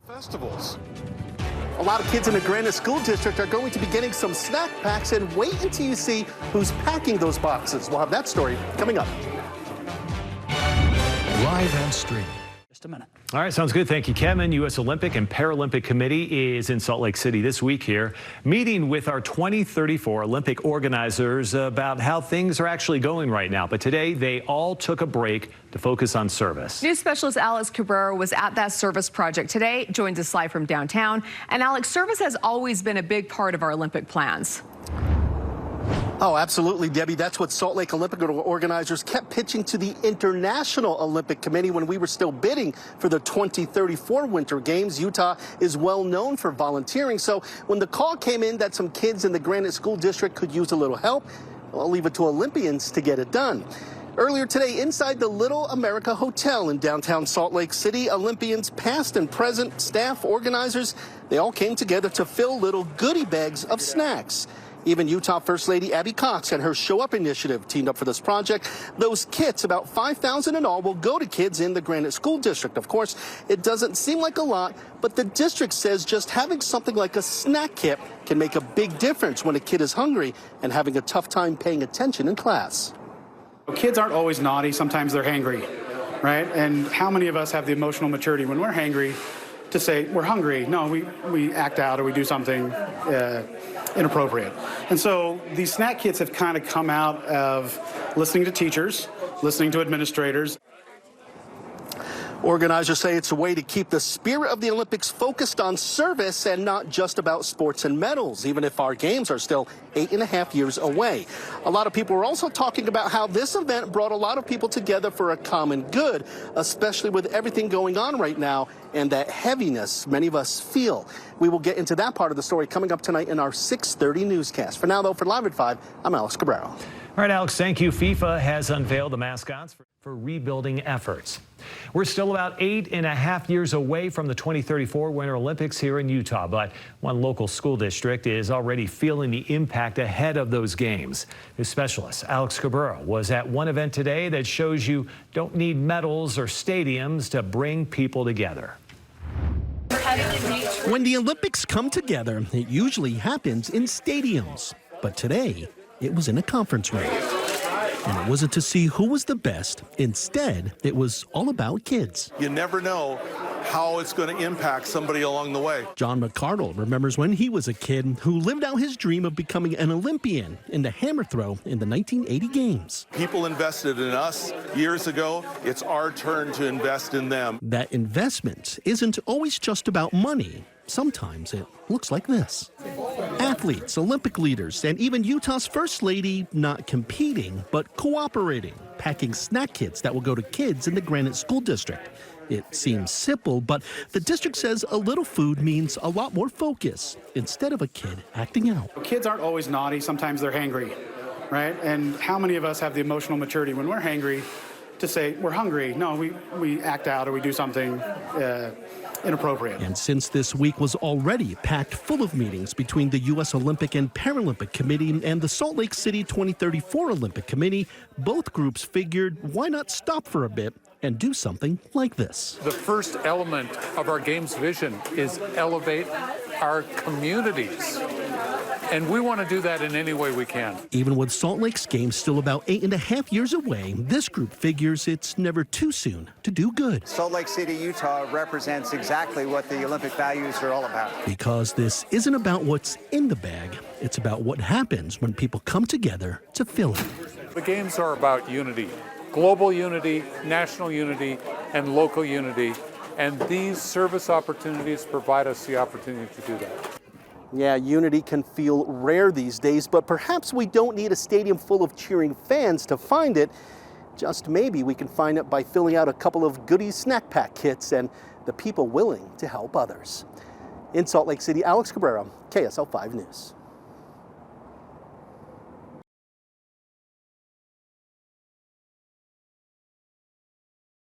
Festivals. A lot of kids in the Granite School District are going to be getting some snack packs, and wait until you see who's packing those boxes. We'll have that story coming up. Live and streaming. Just a minute. All right, sounds good. Thank you, Kevin. U.S. Olympic and Paralympic Committee is in Salt Lake City this week here, meeting with our 2034 Olympic organizers about how things are actually going right now. But today, they all took a break to focus on service. News specialist Alex Cabrera was at that service project today, joins us live from downtown. And Alex, service has always been a big part of our Olympic plans. Oh, absolutely, Debbie. That's what Salt Lake Olympic organizers kept pitching to the International Olympic Committee when we were still bidding for the 2034 Winter Games. Utah is well known for volunteering. So when the call came in that some kids in the Granite School District could use a little help, I'll leave it to Olympians to get it done. Earlier today, inside the Little America Hotel in downtown Salt Lake City, Olympians, past and present, staff, organizers, they all came together to fill little goodie bags of snacks. Even Utah First Lady Abby Cox and her Show Up initiative teamed up for this project. Those kits, about 5,000 in all, will go to kids in the Granite School District. Of course, it doesn't seem like a lot, but the district says just having something like a snack kit can make a big difference when a kid is hungry and having a tough time paying attention in class. Kids aren't always naughty. Sometimes they're hangry, right? And how many of us have the emotional maturity when we're hangry to say we're hungry? No, we act out or we do something inappropriate. And so these snack kits have kind of come out of listening to teachers, listening to administrators. Organizers say it's a way to keep the spirit of the Olympics focused on service and not just about sports and medals, even if our games are still 8.5 years away. A lot of people are also talking about how this event brought a lot of people together for a common good, especially with everything going on right now and that heaviness many of us feel. We will get into that part of the story coming up tonight in our 6:30 newscast. For now, though, for Live at 5, I'm Alex Cabrera. All right, Alex, thank you. FIFA has unveiled the mascots for rebuilding efforts. We're still about 8.5 years away from the 2034 Winter Olympics here in Utah, but one local school district is already feeling the impact ahead of those games. News specialist Alex Cabrera was at one event today that shows you don't need medals or stadiums to bring people together. When the Olympics come together, it usually happens in stadiums. But today, it was in a conference room. And it wasn't to see who was the best. Instead, it was all about kids. You never know how it's going to impact somebody along the way. John McCardle remembers when he was a kid who lived out his dream of becoming an Olympian in the hammer throw in the 1980 games. People invested in us years ago. It's our turn to invest in them. That investment isn't always just about money. Sometimes it looks like this. Athletes, Olympic leaders, and even Utah's First Lady not competing, but cooperating, packing snack kits that will go to kids in the Granite School District. It seems simple, but the district says a little food means a lot more focus instead of a kid acting out. Kids aren't always naughty. Sometimes they're hangry, right? And how many of us have the emotional maturity when we're hangry to say we're hungry? No, we act out or we do something inappropriate. And since this week was already packed full of meetings between the U.S. Olympic and Paralympic Committee and the Salt Lake City 2034 Olympic Committee, both groups figured why not stop for a bit and do something like this. The first element of our games vision is elevate our communities. And we want to do that in any way we can. Even with Salt Lake's games still about 8.5 years away, this group figures it's never too soon to do good. Salt Lake City, Utah represents exactly what the Olympic values are all about. Because this isn't about what's in the bag, it's about what happens when people come together to fill it. The games are about unity, global unity, national unity, and local unity. And these service opportunities provide us the opportunity to do that. Yeah, unity can feel rare these days, but perhaps we don't need a stadium full of cheering fans to find it. Just maybe we can find it by filling out a couple of goodie snack pack kits and the people willing to help others. In Salt Lake City, Alex Cabrera, KSL-5 News.